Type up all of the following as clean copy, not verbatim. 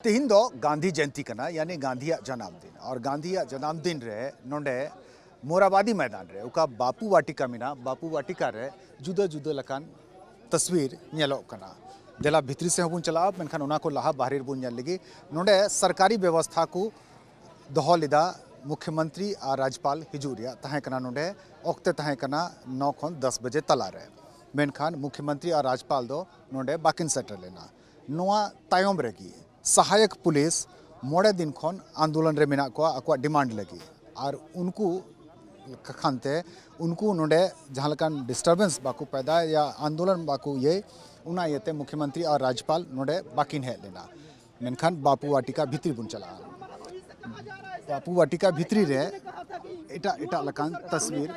तेहिन दो गांधी जयंती कना यानी गांधी जन्मदिन और गांधी जन्मदिन रे नोंडे मोराबादी मैदान रे उका बापू वाटिका मिना बापू वाटिका रे जुदा जुदा लकान तस्वीर नेलो कना देला भितरी से हबुन चला मेनखान उना को लाहा बाहरी बुन नेल लगी नोंडे सरकारी व्यवस्था को दोहो लिदा मुख्यमंत्री और राज्यपाल हिजूरिया तहे कना नोंडे ओक्ते तहे कना 9 खन 10 बजे तला रे मेनखान मुख्यमंत्री और राज्यपाल दो नोंडे बाकिन सेटर लेना नोआ तायम रेगी सहायक पुलिस मोड़े दिन खन आंदोलन रे मेना को आको डिमांड लगी और उनको खानते उनको नोडे जहाँ लकान डिस्टर्बेंस बाकू पैदा या आंदोलन बाकू ये उना येते मुख्यमंत्री और राज्यपाल नोडे बाकिन है लेना मेनखान बापू वाटिका भित्री बुन चला बापू वाटिका भित्री रे एटा एटा लकान तस्वीर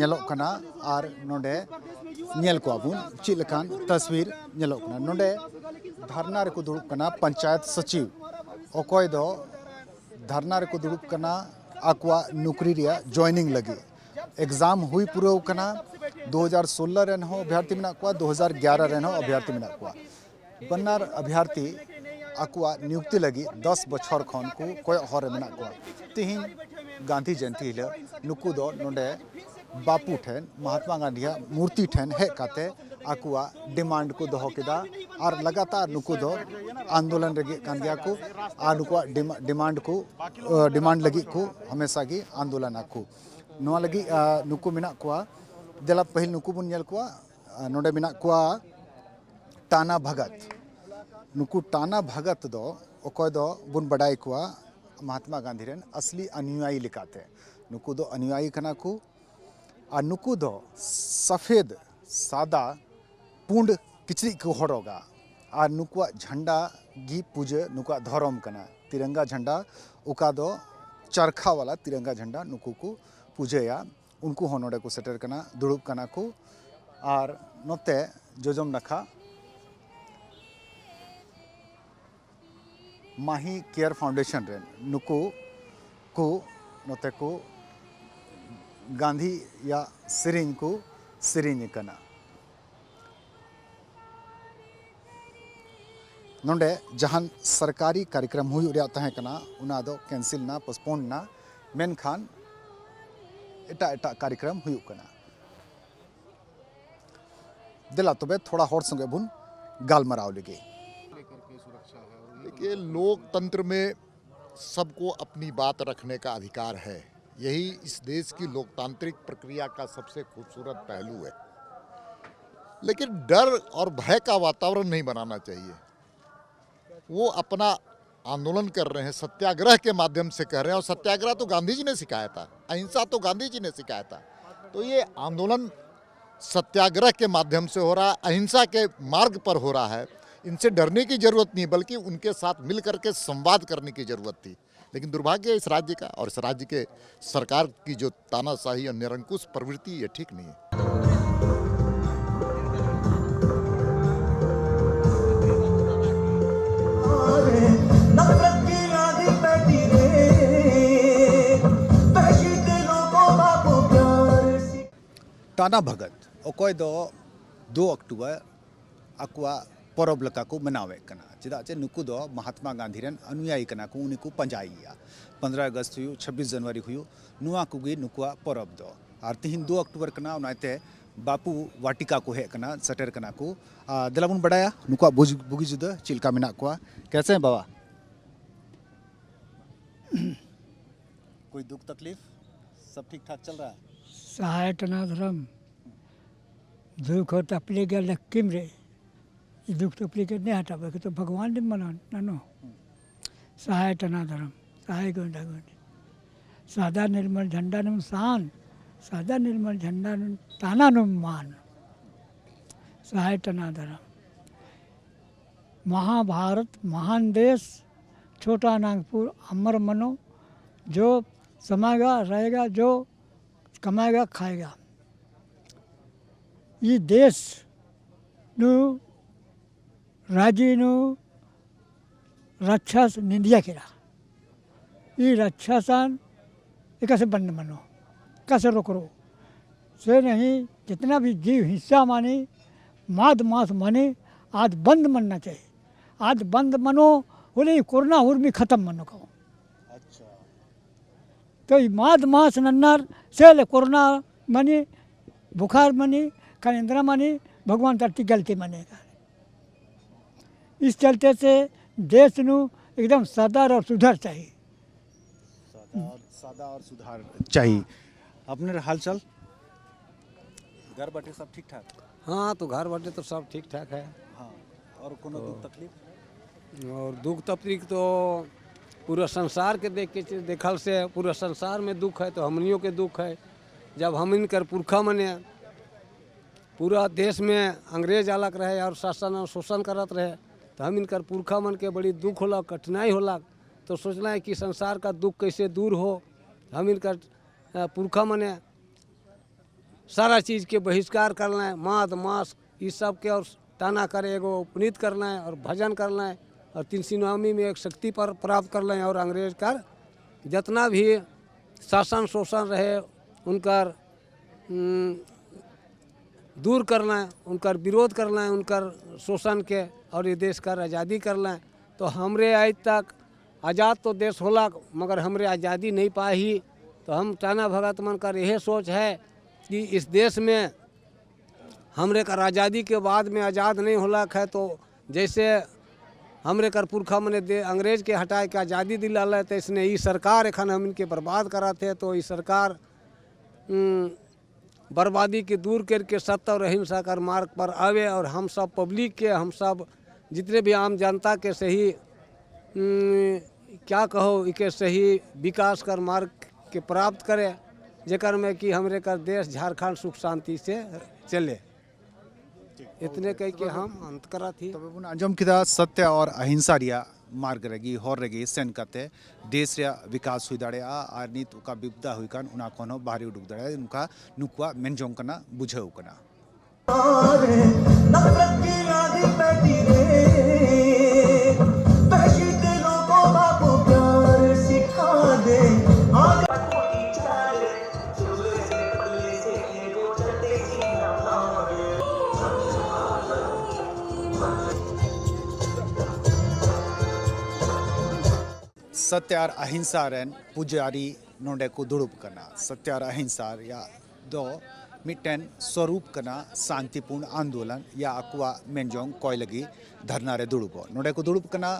नेलो कना और नोडे नेल को बुन ची लकान तस्वीर नेलो कना नोडे धरना रे को दुड़ुब कना पंचायत सचिव ओकोय दो धरना रे को दुड़ुब कना आकुआ नौकरी रिया जॉइनिंग लगी एग्जाम हुई पूरा कना 2016 रेन हो अभ्यर्थी मेना कुआ 2011 रेन हो अभ्यर्थी मेना कुआ बन्नार अभ्यर्थी आकुआ नियुक्ति लगी 10 बछर खन को कोय हर मेना कुआ तिहिन गांधी जयंती हिले नुकु दो नोंडे बापू ठेन महात्मा गांधी मूर्ति ठेन हे काते आकुआ डिमांड को दोहो केदा और लगातार नुकु दो आंदोलन लगी कान गया को आ नुकुआ डिमांड लगी को हमेशा की आंदोलन आकु नोआ लगी नुकु मिना कुआ देला पहिल नुकु बुन नेल कुआ नोडे मिना कुआ टाना भगत नुकु टाना भगत दो ओकोय दो बुन बडाई कुआ महात्मा गांधी रेन असली अनुयायी लिखाते नुकु दो अनुयायी कना को आ नुकु दो सफेद सादा पुंड किचरी को हरोगा और नुकुआ झंडा गी पूजे नुकुआ धर्म कना तिरंगा झंडा उका दो चरखा वाला तिरंगा झंडा नुकु को पूजेया उनको होनोडे को सेटर कना दुड़ुब कना को और नोते जोजम नखा माही केयर फाउंडेशन रे नुकु को नोते को गांधी या सिरिंग को सिरिंग कना नोंडे जहां सरकारी कार्यक्रम हुई रिया तहे कना उना दो कैंसिल ना पोस्टपोन ना मेनखान एटा एटा कार्यक्रम हुई कना दिला तबे थोड़ा होर संगे बुन गालमराव लगे देखिए लोकतंत्र में सबको अपनी बात रखने का अधिकार है यही इस देश की लोकतांत्रिक प्रक्रिया का सबसे खूबसूरत पहलू है लेकिन डर और भय का वातावरण नहीं बनाना चाहिए वो अपना आंदोलन कर रहे हैं सत्याग्रह के माध्यम से कर रहे हैं और सत्याग्रह तो गांधी जी ने सिखाया था अहिंसा तो गांधी जी ने सिखाया था तो ये आंदोलन सत्याग्रह के माध्यम से हो रहा है अहिंसा के मार्ग पर हो रहा है इनसे डरने की जरूरत नहीं बल्कि उनके साथ मिल करके संवाद करने की जरूरत थी लेकिन दुर्भाग्य है इस राज्य का और इस राज्य के सरकार की जो तानाशाही और निरंकुश प्रवृत्ति ये ठीक नहीं है। टाना भगत ओकोय दो 2 अक्टूबर आकुआ परब लका को मनावे कना चेदा चे नुकु दो महात्मा गांधी रेन अनुयायी कना को उनको पंजाईया 15 अगस्त हुई 26 जनवरी हुई नुआ कुगी नुकुआ परब दो और तिहिन 2 अक्टूबर कना उनाते बापू वाटिका को है कना सटर कना को दिलाबुन बड़ाया नुकुआ बुगी जुदा चिलका मिना को कैसे हैं बाबा कोई दुख तकलीफ सब ठीक ठाक चल रहा है सहाय टना धर्म दुख हो तपले गया लक्कीम रे दुख तपले के नहीं हटावे तो भगवान ने मना नानो सहाय टना धर्म सहाय गोंडा गोंडी सादा निर्मल झंडा नुम शान सादा निर्मल झंडा नुम ताना नुम मान सहाय टना धर्म महाभारत महान देश छोटा नागपुर अमर मनो जो समाएगा रहेगा जो कमाएगा खाएगा ये देश नु राज्य नु रक्षा निंदिया केरा ये रक्षा सान एक से बंद मनो कैसे रोकरो से नहीं जितना भी जीव हिस्सा माने माद मास माने आज बंद मनना चाहिए आज बंद मनो बोले कोरोना हुर भी खत्म मनो कहो अच्छा तो माद मास नन्नार से कोरोना मनी बुखार मनी कनिंद्रा मनी भगवान तरती गलती मनेगा। इस चलते से देश नु एकदम सदर और सुधर चाहिए। सादा और सुधार चाहिए। अपने हालचाल घर बैठे सब ठीक ठाक? हाँ तो घर बैठे तो सब ठीक ठाक है। हाँ और कोनो दुख तकलीफ? और दुख तकलीफ तो पूरा संसार के देखल से पूरा संसार में दुख है तो हमनियों के दुख है। जब हम इनकर पुरखा मने पूरा देश में अंग्रेज अलग रहे और शासन और शोषण करत रहे तो हम इनकर पुरखा मन के बड़ी दुख होला कठिनाई होला तो सोचना है कि संसार का दुख कैसे दूर हो। हम इनकर पुरखा मने सारा चीज़ के बहिष्कार करना है माद मास इस सब के और ताना करे एगो उपनीत करना है और भजन करना है और तिनसिनवामी में एक शक्ति पर प्राप्त करना है और अंग्रेज का जितना भी शासन शोषण रहे उनकर दूर करना है उनकर विरोध करना है उनकर शोषण के और ये देश का आज़ादी करना है। तो हमरे आज तक आज़ाद तो देश होला मगर हमरे आज़ादी नहीं पाई तो हम टाना भगत मन का यह सोच है कि इस देश में हमरे कर आज़ादी के बाद में आज़ाद नहीं होला है तो जैसे हमरे कर पुरखा मने दे अंग्रेज के हटाए के आज़ादी दिलाल है तो इसने ये सरकार एखन हम इनके बर्बाद कराते तो ये सरकार बर्बादी के दूर करके सत्य और अहिंसा कर मार्ग पर आवे और हम सब पब्लिक के हम सब जितने भी आम जनता के सही क्या कहो इके सही विकास कर मार्ग के प्राप्त करे जेकर में कि हमरे कर देश झारखंड सुख शांति से चले। इतने कह के हम अंत करा थी। तब उन अंजम किदा सत्य और अहिंसा रिया मार्ग रहेगी होर रहेगी सेन करते देश रे विकास हुई दाड़े आ नीत उका विपदा हुई कान उना कोनो बाहरी उडुक दाड़े उनका नुकुआ मेनजों कना बुझे उकना नफरत की आधी पैती रे बहशी दिलों को बापू प्यार सिखा दे सत्य और अहिंसा रेन पुजारी नोंडे को दुड़ुप करना सत्य और अहिंसा या दो मिटेन स्वरूप करना शांतिपूर्ण आंदोलन या अकुआ मेनजोंग कोई लगी धरना रे दुड़ुप नोंडे को दुड़ुप करना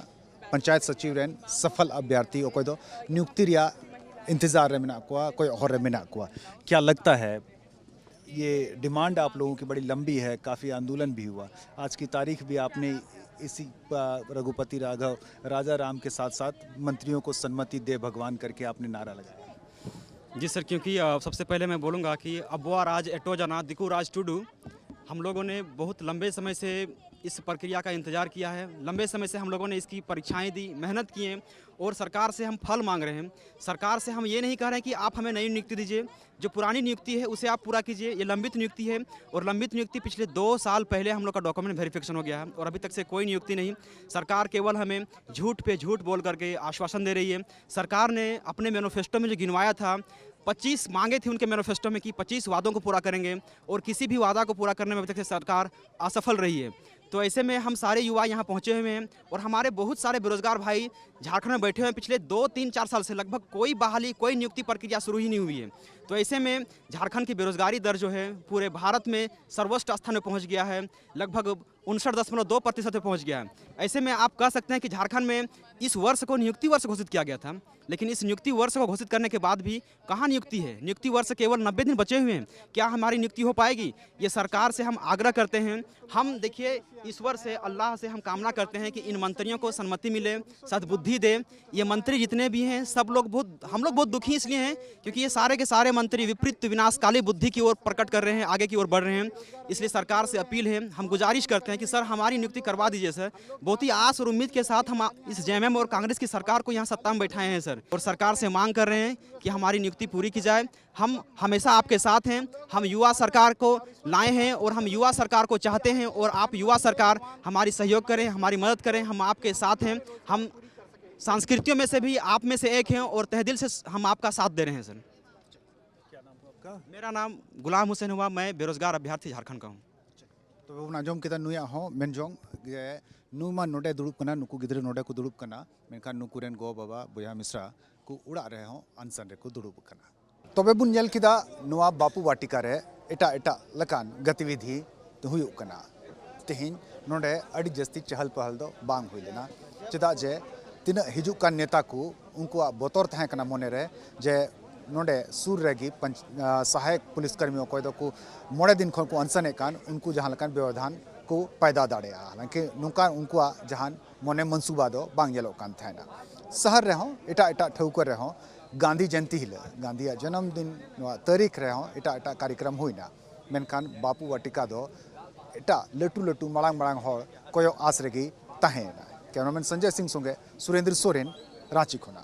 पंचायत सचिव रेन सफल अभ्यर्थी कोई दो नियुक्ति रिया इंतजार रे मिना कुआ कोई और रे मिना कुआ। क्या लगता है ये डिमांड आप लोगों की बड़ी लंबी है काफ़ी आंदोलन भी हुआ आज की तारीख भी आपने इसी रघुपति राघव राजा राम के साथ साथ मंत्रियों को सम्मति दे भगवान करके आपने नारा लगाया। जी सर क्योंकि सबसे पहले मैं बोलूँगा कि अबुआ राज एटो जना दिकू राज टुडू हम लोगों ने बहुत लंबे समय से इस प्रक्रिया का इंतज़ार किया है। लंबे समय से हम लोगों ने इसकी परीक्षाएं दी मेहनत की हैं और सरकार से हम फल मांग रहे हैं। सरकार से हम ये नहीं कह रहे हैं कि आप हमें नई नियुक्ति दीजिए जो पुरानी नियुक्ति है उसे आप पूरा कीजिए। ये लंबित नियुक्ति है और लंबित नियुक्ति पिछले 2 साल पहले हम लोग का डॉक्यूमेंट वेरिफिकेशन हो गया है और अभी तक से कोई नियुक्ति नहीं। सरकार केवल हमें झूठ पे झूठ बोल करके आश्वासन दे रही है। सरकार ने अपने मैनिफेस्टो में जो गिनवाया था 25 मांगे थे उनके मैनिफेस्टो में कि 25 वादों को पूरा करेंगे और किसी भी वादा को पूरा करने में अभी तक से सरकार असफल रही है। तो ऐसे में हम सारे युवा यहाँ पहुँचे हुए हैं और हमारे बहुत सारे बेरोजगार भाई झारखंड में बैठे हुए हैं। पिछले 2, 3, 4 साल से लगभग कोई बहाली कोई नियुक्ति प्रक्रिया शुरू ही नहीं हुई है। तो ऐसे में झारखंड की बेरोजगारी दर जो है पूरे भारत में सर्वोच्च स्थान में पहुँच गया है, लगभग 59.2% पे पहुँच गया है। ऐसे में आप कह सकते हैं कि झारखंड में इस वर्ष को नियुक्ति वर्ष घोषित किया गया था, लेकिन इस नियुक्ति वर्ष को घोषित करने के बाद भी कहाँ नियुक्ति है? नियुक्ति वर्ष केवल 90 दिन बचे हुए हैं। क्या हमारी नियुक्ति हो पाएगी? ये सरकार से हम आग्रह करते हैं। हम देखिए ईश्वर से अल्लाह से हम कामना करते हैं कि इन मंत्रियों को सम्मति मिले, सद्बुद्धि दे। ये मंत्री जितने भी हैं सब लोग हम लोग बहुत दुखी इसलिए हैं क्योंकि ये सारे के सारे मंत्री विपरीत विनाशकाली बुद्धि की ओर प्रकट कर रहे हैं, आगे की ओर बढ़ रहे हैं। इसलिए सरकार से अपील है, हम गुजारिश करते हैं कि सर हमारी नियुक्ति करवा दीजिए सर। बहुत ही आस और उम्मीद के साथ हम इस जेएमएम और कांग्रेस की सरकार को यहाँ सत्ता में बैठाए हैं सर और सरकार से मांग कर रहे हैं कि हमारी नियुक्ति पूरी की जाए। हम हमेशा आपके साथ हैं। हम युवा सरकार को लाए हैं और हम युवा सरकार को चाहते हैं और आप युवा सरकार हमारी सहयोग करें, हमारी मदद करें। हम आपके साथ हैं। हम संस्कृतियों में से भी आप में से एक हैं और तहे दिल से हम आपका साथ दे रहे हैं सर। क्या नाम है आपका? मेरा नाम गुलाम हुसैन हुआ, मैं बेरोजगार अभ्यर्थी झारखंड का हूँ। तो बबन आजम केदा नुया हो मेनजोंग जे नुमा नोडे दुड़ुब कना नुकु गिद्रे नोडे को दुड़ुब कना मेनखान नुकुरेन गो बाबा बोया मिश्रा को उड़ा रहे हो अनसन रे को दुड़ुब कना तबे बुन नेल किदा नुआ बापू वाटिका रे एटा एटा लकान गतिविधि तो हुयुक कना तेहिन नोडे अड़ी जस्ती चहल पहल दो बांग हुई लेना चेदा जे तीना हिजुक कान नेता को उनको बोतर तहे कना मोने रे जे नोडे सूर रेगी सहायक पुलिसकर्मियों को दो को मोड़े दिन खन को अनसने कान उनको जहां लकान व्यवधान को पैदा दाड़े हालांकि नुका उनको जहां मोने मनसूबा दो बांग येलो कान थेना शहर रहो एटा एटा ठौकर रहो गांधी जयंती हिल गांधी जन्मदिन तारीख रहो एटा एटा कार्यक्रम हुईना मेनखान बापू वाटिका दो एटा लटू लटू मांग मांग हर कोयो आस रेगी तहेना कैमरामैन संजय सिंह संगे सुरेंद्र सोरेन रांची खुना।